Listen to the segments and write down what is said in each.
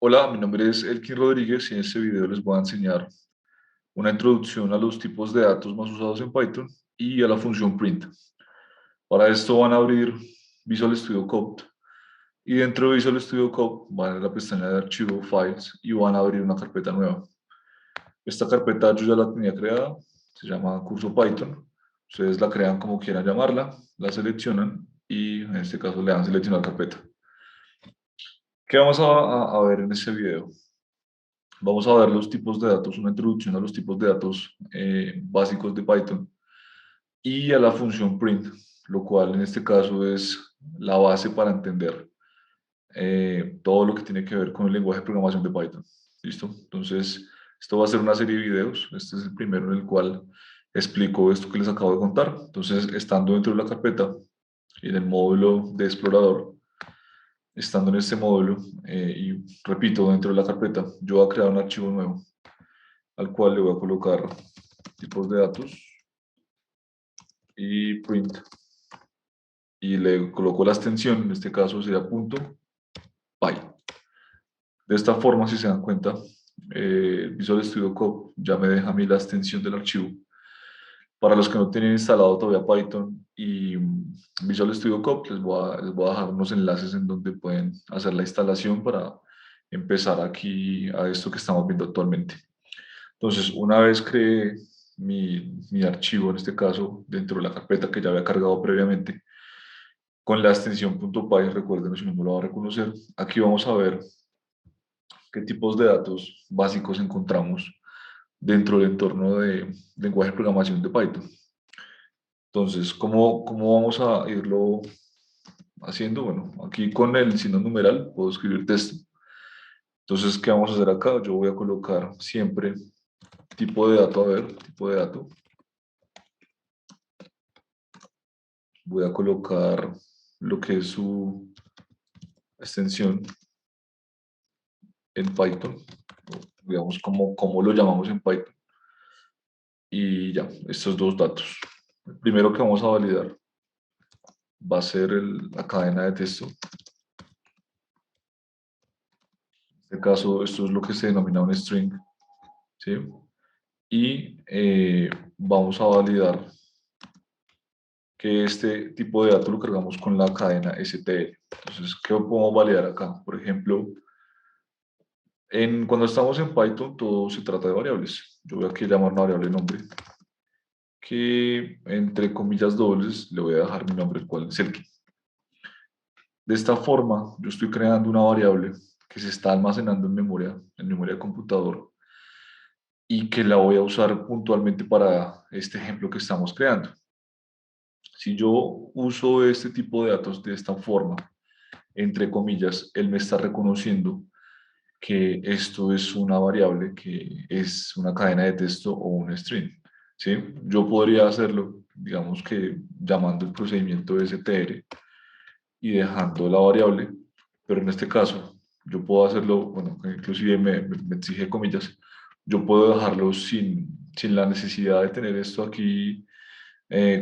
Hola, mi nombre es Elkin Rodríguez y en este video les voy a enseñar una introducción a los tipos de datos más usados en Python y a la función print. Para esto van a abrir Visual Studio Code y dentro de Visual Studio Code van a la pestaña de archivo Files y van a abrir una carpeta nueva. Esta carpeta yo ya la tenía creada, se llama curso Python. Ustedes la crean como quieran llamarla, la seleccionan y en este caso le dan seleccionar carpeta. ¿Qué vamos a ver en este video? Vamos a ver los tipos de datos, una introducción a los tipos de datos básicos de Python y a la función print, lo cual en este caso es la base para entender todo lo que tiene que ver con el lenguaje de programación de Python. ¿Listo? Entonces, esto va a ser una serie de videos. Este es el primero en el cual explico esto que les acabo de contar. Entonces, estando dentro de la carpeta y en el módulo de explorador, estando en este módulo y repito, dentro de la carpeta, yo voy a crear un archivo nuevo al cual le voy a colocar tipos de datos y print y le coloco la extensión, en este caso sería punto .py. De esta forma, si se dan cuenta, Visual Studio Code ya me deja a mí la extensión del archivo. Para los que no tienen instalado todavía Python y Visual Studio Code, les voy a dejar unos enlaces en donde pueden hacer la instalación para empezar aquí a esto que estamos viendo actualmente. Entonces, una vez creé mi archivo, en este caso, dentro de la carpeta que ya había cargado previamente, con la extensión .py, recuerden, si no me lo va a reconocer, aquí vamos a ver qué tipos de datos básicos encontramos dentro del entorno de lenguaje de programación de Python. Entonces, ¿cómo vamos a irlo haciendo? Bueno, aquí con el signo numeral puedo escribir texto. Entonces, ¿qué vamos a hacer acá? Yo voy a colocar siempre tipo de dato, a ver, tipo de dato. Voy a colocar lo que es su extensión en Python, digamos como lo llamamos en Python, y ya, estos dos datos. El primero que vamos a validar va a ser la cadena de texto. En este caso, esto es lo que se denomina un string, ¿sí? Y vamos a validar que este tipo de dato lo cargamos con la cadena STL. Entonces, ¿qué podemos validar acá? Por ejemplo, cuando estamos en Python, todo se trata de variables. Yo voy aquí a llamar una variable nombre, que entre comillas dobles le voy a dejar mi nombre, el cual es Elkin. De esta forma, yo estoy creando una variable que se está almacenando en memoria de computador, y que la voy a usar puntualmente para este ejemplo que estamos creando. Si yo uso este tipo de datos de esta forma, entre comillas, él me está reconociendo que esto es una variable, que es una cadena de texto o un string, ¿sí? Yo podría hacerlo, digamos que llamando el procedimiento de str y dejando la variable, pero en este caso yo puedo hacerlo, bueno, inclusive me exige comillas, yo puedo dejarlo sin la necesidad de tener esto aquí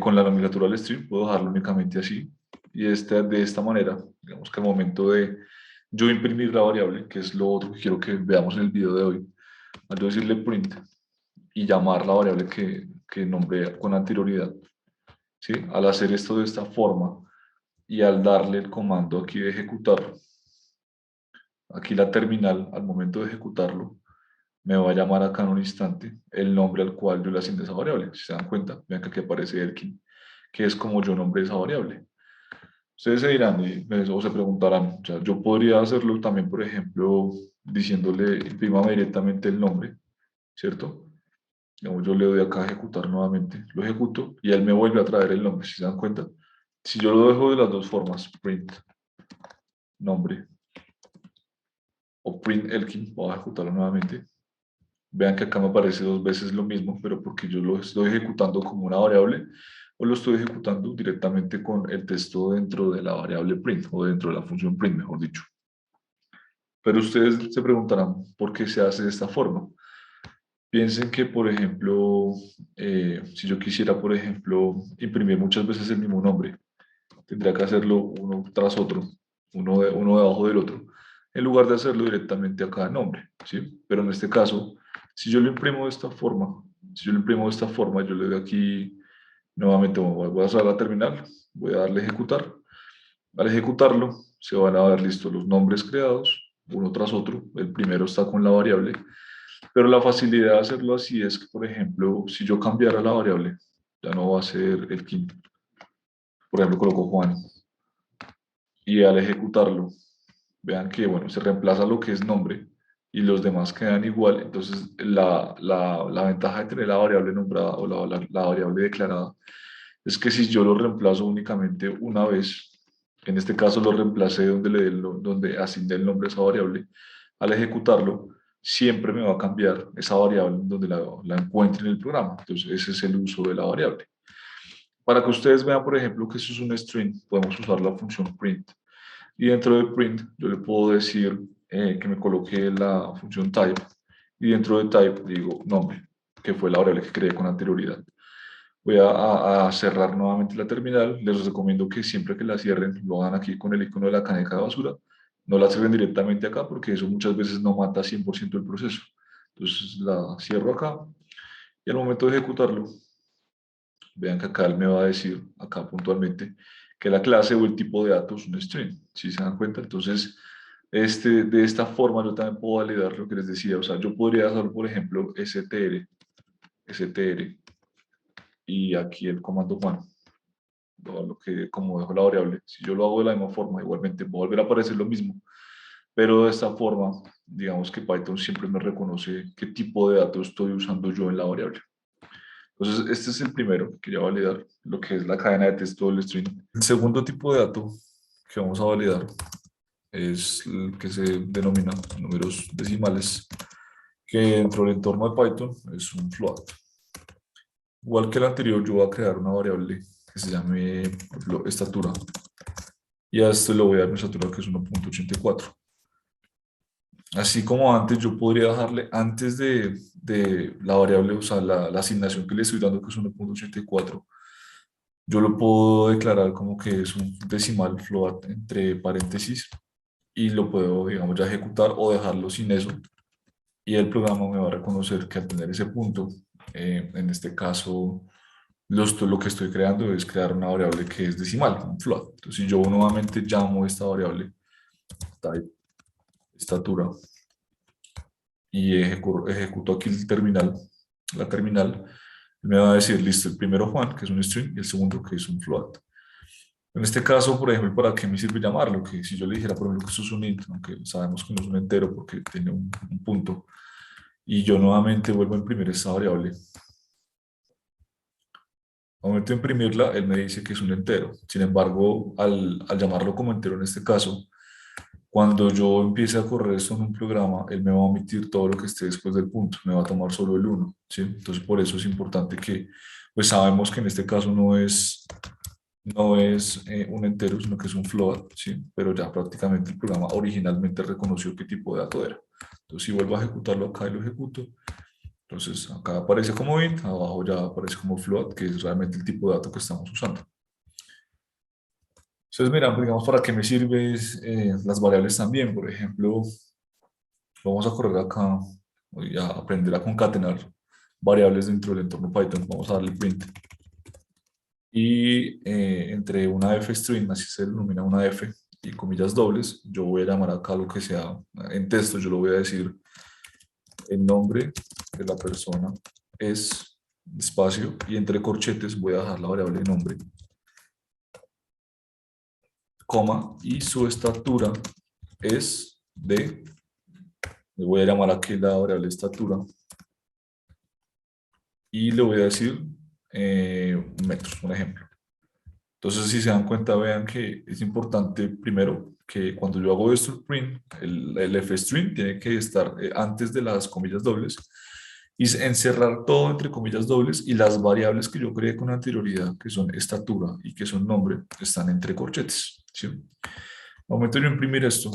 con la nomenclatura del string, puedo dejarlo únicamente así. Y de esta manera, digamos que al momento de yo imprimir la variable, que es lo otro que quiero que veamos en el video de hoy, al yo decirle print y llamar la variable que nombré con anterioridad, ¿sí? Al hacer esto de esta forma y al darle el comando aquí de ejecutar, aquí la terminal, al momento de ejecutarlo, me va a llamar acá en un instante el nombre al cual yo le asigné esa variable. Si se dan cuenta, vean que aquí aparece Elkin, que es como yo nombré esa variable. Ustedes se dirán o se preguntarán, o sea, yo podría hacerlo también, por ejemplo, diciéndole, imprímame directamente el nombre, ¿cierto? Digamos, yo le doy acá a ejecutar nuevamente, lo ejecuto y él me vuelve a traer el nombre, si se dan cuenta. Si yo lo dejo de las dos formas, print nombre o print Elkin, voy a ejecutarlo nuevamente. Vean que acá me aparece dos veces lo mismo, pero porque yo lo estoy ejecutando como una variable o lo estoy ejecutando directamente con el texto dentro de la variable print o dentro de la función print, mejor dicho. Pero ustedes se preguntarán por qué se hace de esta forma. Piensen que, por ejemplo, si yo quisiera, por ejemplo, imprimir muchas veces el mismo nombre, tendría que hacerlo uno tras otro, uno debajo del otro. en lugar de hacerlo directamente a cada nombre, ¿sí? Pero en este caso, si yo lo imprimo de esta forma, yo le doy aquí, nuevamente voy a cerrar la terminal, voy a darle a ejecutar. Al ejecutarlo, se van a ver listos los nombres creados, uno tras otro. El primero está con la variable, pero la facilidad de hacerlo así es que, por ejemplo, si yo cambiara la variable, ya no va a ser el quinto. Por ejemplo, coloco Juan y al ejecutarlo, vean que, bueno, se reemplaza lo que es nombre y los demás quedan igual. Entonces, la ventaja de tener la variable nombrada o la variable declarada es que si yo lo reemplazo únicamente una vez, en este caso lo reemplacé donde, donde asigné el nombre a esa variable, al ejecutarlo, siempre me va a cambiar esa variable donde la encuentre en el programa. Entonces, ese es el uso de la variable. Para que ustedes vean, por ejemplo, que eso es un string, podemos usar la función print. Y dentro de print, yo le puedo decir que me coloque la función type. Y dentro de type digo nombre, que fue la variable que creé con anterioridad. Voy a cerrar nuevamente la terminal. Les recomiendo que siempre que la cierren, lo hagan aquí con el icono de la caneca de basura. No la cierren directamente acá porque eso muchas veces no mata 100% el proceso. Entonces la cierro acá y al momento de ejecutarlo, vean que acá él me va a decir, acá puntualmente, que la clase o el tipo de datos es un string. ¿Sí se dan cuenta? Entonces, de esta forma yo también puedo validar lo que les decía. O sea, yo podría hacer, por ejemplo, str, y aquí el comando Juan, lo que, como dejo la variable. Si yo lo hago de la misma forma, igualmente va a volver a aparecer lo mismo. Pero de esta forma, digamos que Python siempre me reconoce qué tipo de datos estoy usando yo en la variable. Entonces, este es el primero que quería validar, lo que es la cadena de texto del string. El segundo tipo de dato que vamos a validar es el que se denomina números decimales, que dentro del entorno de Python es un float. Igual que el anterior, yo voy a crear una variable que se llame, por ejemplo, estatura. Y a esto le voy a dar mi estatura, que es 1.84. Así como antes, yo podría dejarle antes de la variable, o sea, la asignación que le estoy dando, que es 1.84, yo lo puedo declarar como que es un decimal float entre paréntesis y lo puedo, digamos, ya ejecutar o dejarlo sin eso. Y el programa me va a reconocer que al tener ese punto, en este caso, lo que estoy creando es crear una variable que es decimal, un float. Entonces, si yo nuevamente llamo esta variable type estatura y ejecuto aquí el terminal, la terminal, me va a decir, listo, el primero Juan, que es un string, y el segundo, que es un float. En este caso, por ejemplo, ¿para qué me sirve llamarlo? Que si yo le dijera, por ejemplo, que esto es un int, aunque sabemos que no es un entero porque tiene un punto, y yo nuevamente vuelvo a imprimir esta variable. Al momento de imprimirla, él me dice que es un entero. Sin embargo, al llamarlo como entero en este caso, cuando yo empiece a correr esto en un programa, él me va a omitir todo lo que esté después del punto, me va a tomar solo el uno, ¿sí? Entonces, por eso es importante que, pues sabemos que en este caso no es un entero, sino que es un float, ¿sí? Pero ya prácticamente el programa originalmente reconoció qué tipo de dato era. Entonces, si vuelvo a ejecutarlo acá y lo ejecuto, entonces acá aparece como int, abajo ya aparece como float, que es realmente el tipo de dato que estamos usando. Entonces, mira, digamos, ¿para qué me sirven las variables también? Por ejemplo, vamos a correr acá, voy a aprender a concatenar variables dentro del entorno Python. Vamos a darle print. Y entre una f string, así se denomina una f, y comillas dobles, yo voy a llamar acá lo que sea en texto, yo lo voy a decir el nombre de la persona es espacio y entre corchetes voy a dejar la variable nombre, coma, y su estatura es de, le voy a llamar aquí la variable estatura y le voy a decir metros, un ejemplo. Entonces, si se dan cuenta, vean que es importante primero que cuando yo hago esto, print, el fstring tiene que estar antes de las comillas dobles y encerrar todo entre comillas dobles y las variables que yo creé con anterioridad, que son estatura y que son nombre, están entre corchetes. ¿Sí? Al momento de yo imprimir esto,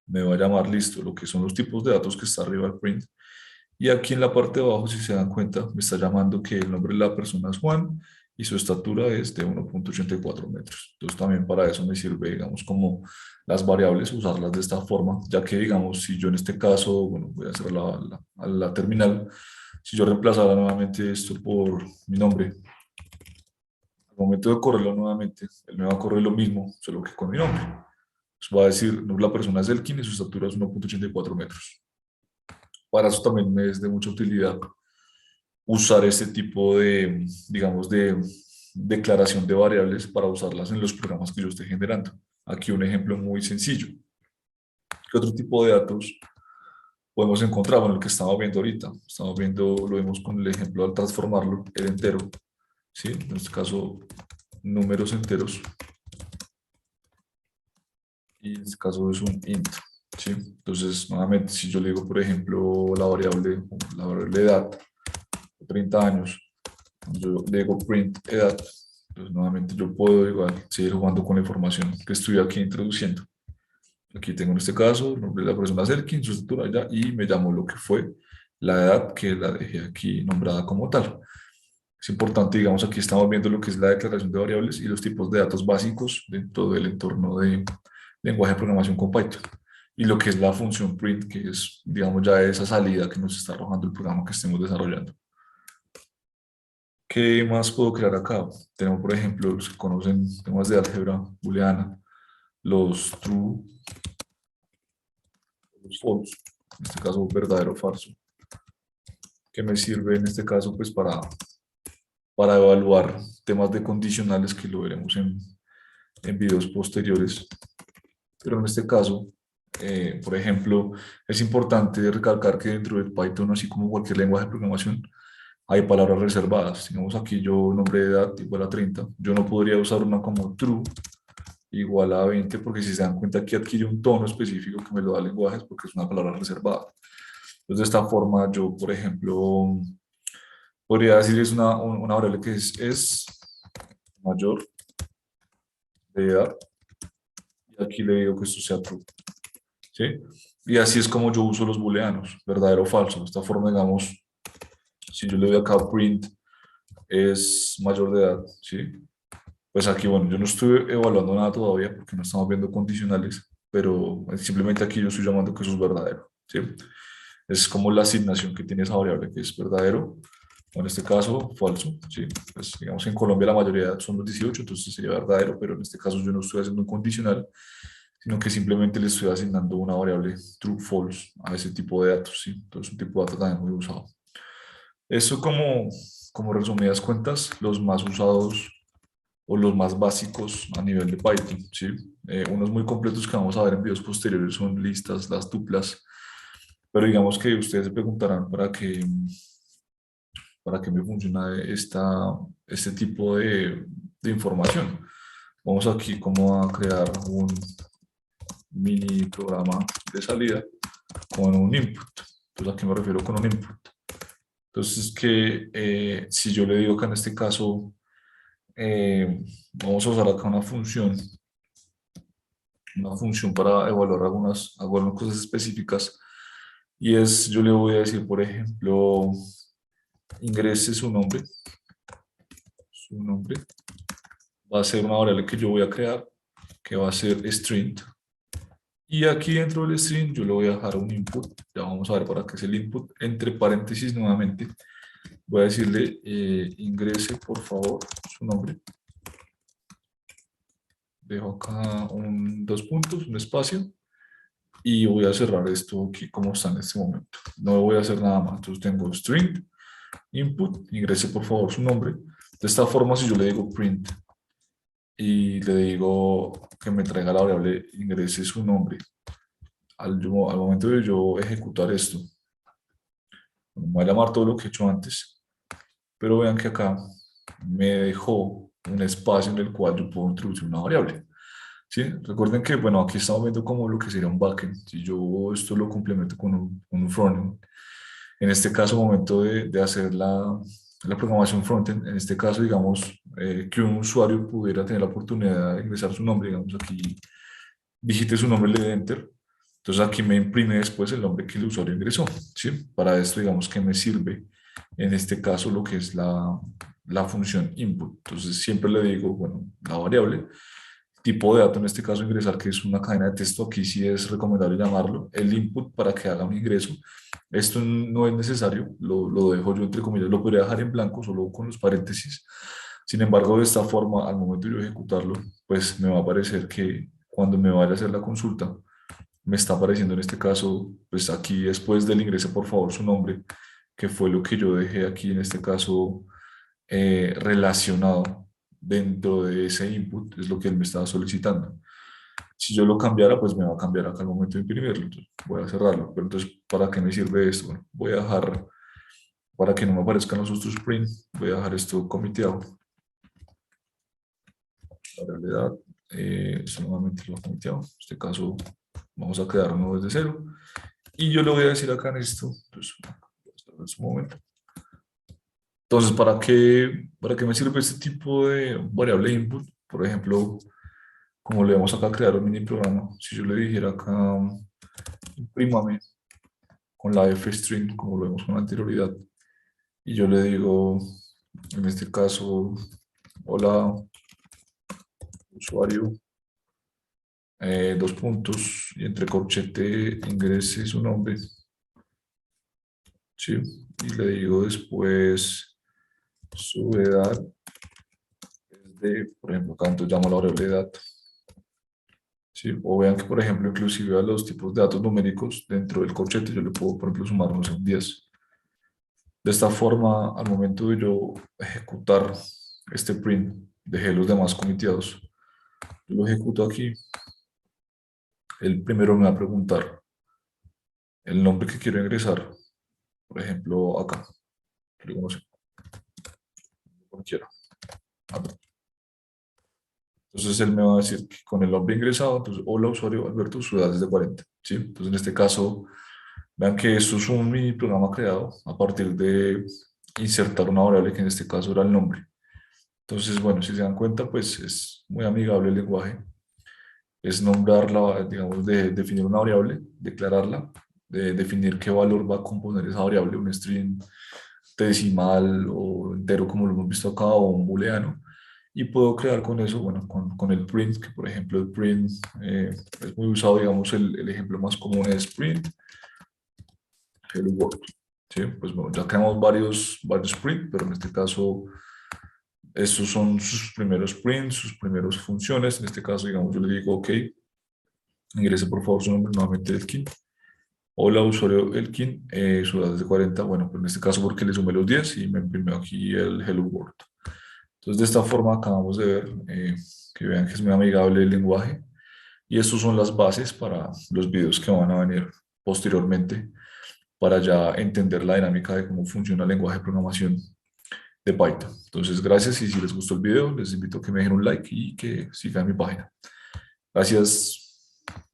me va a llamar listo lo que son los tipos de datos que está arriba del print. Y aquí en la parte de abajo, si se dan cuenta, me está llamando que el nombre de la persona es Juan y su estatura es de 1,84 metros. Entonces también para eso me sirve, digamos, como las variables, usarlas de esta forma, ya que, digamos, si yo en este caso, bueno, voy a hacer la terminal, si yo reemplazara nuevamente esto por mi nombre, al momento de correrlo nuevamente, él me va a correr lo mismo, solo que con mi nombre. Pues va a decir, no, la persona es Elkin y su estatura es 1,84 metros. Para eso también me es de mucha utilidad usar este tipo de, digamos, de declaración de variables para usarlas en los programas que yo esté generando. Aquí un ejemplo muy sencillo. ¿Qué otro tipo de datos podemos encontrar? Bueno, el que estamos viendo ahorita. Estamos viendo, lo vemos con el ejemplo al transformarlo, el entero, ¿sí? En este caso, números enteros. Y en este caso es un int, ¿sí? Entonces, nuevamente, si yo le digo, por ejemplo, la variable edad, 30 años, yo le digo print edad, entonces nuevamente yo puedo igual seguir jugando con la información que estoy aquí introduciendo. Aquí tengo en este caso el nombre de la persona Serkin, su estatura ya, y me llamo lo que fue la edad que la dejé aquí nombrada como tal. Es importante, digamos, aquí estamos viendo lo que es la declaración de variables y los tipos de datos básicos dentro del entorno de lenguaje de programación con Python. Y lo que es la función print, que es, digamos, ya esa salida que nos está arrojando el programa que estemos desarrollando. ¿Qué más puedo crear acá? Tenemos, por ejemplo, los que conocen temas de álgebra booleana, los true, los false, en este caso verdadero o falso, que me sirve en este caso pues para evaluar temas de condicionales que lo veremos en videos posteriores. Pero en este caso, por ejemplo, es importante recalcar que dentro de Python, así como cualquier lenguaje de programación, hay palabras reservadas. Digamos aquí yo nombre de edad igual a 30. Yo no podría usar una como true igual a 20 porque si se dan cuenta aquí adquiere un tono específico que me lo da el lenguaje porque es una palabra reservada. Entonces de esta forma yo, por ejemplo, podría decirles una variable que es mayor de edad y aquí le digo que esto sea true. ¿Sí? Y así es como yo uso los booleanos, verdadero o falso. De esta forma, digamos, si yo le doy acá print es mayor de edad, ¿sí? Pues aquí, bueno, yo no estoy evaluando nada todavía porque no estamos viendo condicionales, pero simplemente aquí yo estoy llamando que eso es verdadero, ¿sí? Es como la asignación que tiene esa variable, que es verdadero, o en este caso, falso, ¿sí? Pues digamos que en Colombia la mayoría son los 18, entonces sería verdadero, pero en este caso yo no estoy haciendo un condicional, sino que simplemente le estoy asignando una variable true, false a ese tipo de datos, ¿sí? Entonces un tipo de datos también muy usado. Eso como resumidas cuentas, los más usados o los más básicos a nivel de Python, ¿sí? Unos muy completos que vamos a ver en videos posteriores son listas, las tuplas, pero digamos que ustedes se preguntarán para qué me funciona este tipo de información. Vamos aquí como a crear un mini programa de salida con un input. Entonces, ¿a qué me refiero con un input? Entonces, que si yo le digo que en este caso vamos a usar acá una función para evaluar algunas cosas específicas, y es, yo le voy a decir, por ejemplo, ingrese su nombre, va a ser una variable que yo voy a crear, que va a ser string, y aquí dentro del string yo le voy a dejar un input, ya vamos a ver para qué es el input, entre paréntesis nuevamente, voy a decirle ingrese por favor su nombre, dejo acá dos puntos, un espacio, y voy a cerrar esto aquí como está en este momento. No voy a hacer nada más. Entonces tengo string, input, ingrese por favor su nombre. De esta forma, si yo le digo print y le digo que me traiga la variable ingrese su nombre, al momento de yo ejecutar esto, me voy a llamar todo lo que he hecho antes, pero vean que acá me dejó un espacio en el cual yo puedo introducir una variable. ¿Sí? Recuerden que, bueno, aquí estamos viendo como lo que sería un backend. Si yo esto lo complemento con un frontend, en este caso, momento de hacer la programación frontend, en este caso, digamos, que un usuario pudiera tener la oportunidad de ingresar su nombre, digamos, aquí digite su nombre, le dé enter. Entonces aquí me imprime después el nombre que el usuario ingresó, ¿sí? Para esto, digamos, que me sirve en este caso lo que es la función input. Entonces siempre le digo, bueno, la variable, tipo de dato, en este caso ingresar, que es una cadena de texto, aquí sí es recomendable llamarlo, el input para que haga un ingreso. Esto no es necesario, lo dejo yo entre comillas, lo podría dejar en blanco solo con los paréntesis. Sin embargo, de esta forma, al momento de yo ejecutarlo, pues me va a aparecer que cuando me vaya a hacer la consulta, me está apareciendo en este caso, pues aquí después del ingreso, por favor, su nombre, que fue lo que yo dejé aquí en este caso relacionado dentro de ese input, es lo que él me estaba solicitando. Si yo lo cambiara, pues me va a cambiar acá al momento de imprimirlo. Entonces voy a cerrarlo. Pero entonces, ¿para qué me sirve esto? Bueno, voy a dejar, para que no me aparezcan los otros print, voy a dejar esto comiteado. La realidad, solamente lo comiteado. En este caso, vamos a quedarnos desde cero. Y yo le voy a decir acá en esto, pues, en su momento. Entonces, ¿para qué me sirve este tipo de variable input? Por ejemplo, como le vamos acá a crear un mini programa, si yo le dijera acá, imprímame con la f-string, como lo vemos con anterioridad, y yo le digo, en este caso, hola, usuario, dos puntos, y entre corchete ingrese su nombre, ¿sí? Y le digo después su edad, es de, por ejemplo, acá entonces llamo la variable de edad, ¿sí? O vean que, por ejemplo, inclusive a los tipos de datos numéricos dentro del corchete yo le puedo, por ejemplo, sumar, no sé, un 10. De esta forma, al momento de yo ejecutar este print, dejé los demás comiteados, yo lo ejecuto aquí, el primero me va a preguntar el nombre que quiero ingresar, por ejemplo, acá, le digo, no sé, como quiero. Acá. Entonces él me va a decir que con el nombre ingresado, entonces, hola usuario Alberto, su edad es de 40, ¿sí? Entonces en este caso, vean que esto es un mini programa creado a partir de insertar una variable que en este caso era el nombre. Entonces, bueno, si se dan cuenta, pues es muy amigable el lenguaje. Es nombrarla, digamos, de definir una variable, declararla, de definir qué valor va a componer esa variable, un string decimal o entero como lo hemos visto acá, o un booleano. Y puedo crear con eso, bueno, con el print, que por ejemplo el print es muy usado, digamos, el ejemplo más común es print, hello world. ¿Sí? Pues bueno, ya creamos varios print, pero en este caso estos son sus primeros prints, sus primeras funciones. En este caso, digamos, yo le digo, ok, ingrese por favor su nombre, nuevamente Elkin. Hola, usuario Elkin, su edad es de 40. Bueno, pero en este caso porque le sumé los 10 y me imprimió aquí el Hello World. Entonces, de esta forma acabamos de ver que vean que es muy amigable el lenguaje. Y estas son las bases para los videos que van a venir posteriormente para ya entender la dinámica de cómo funciona el lenguaje de programación de Python. Entonces, gracias y si les gustó el video, les invito a que me dejen un like y que sigan mi página. Gracias.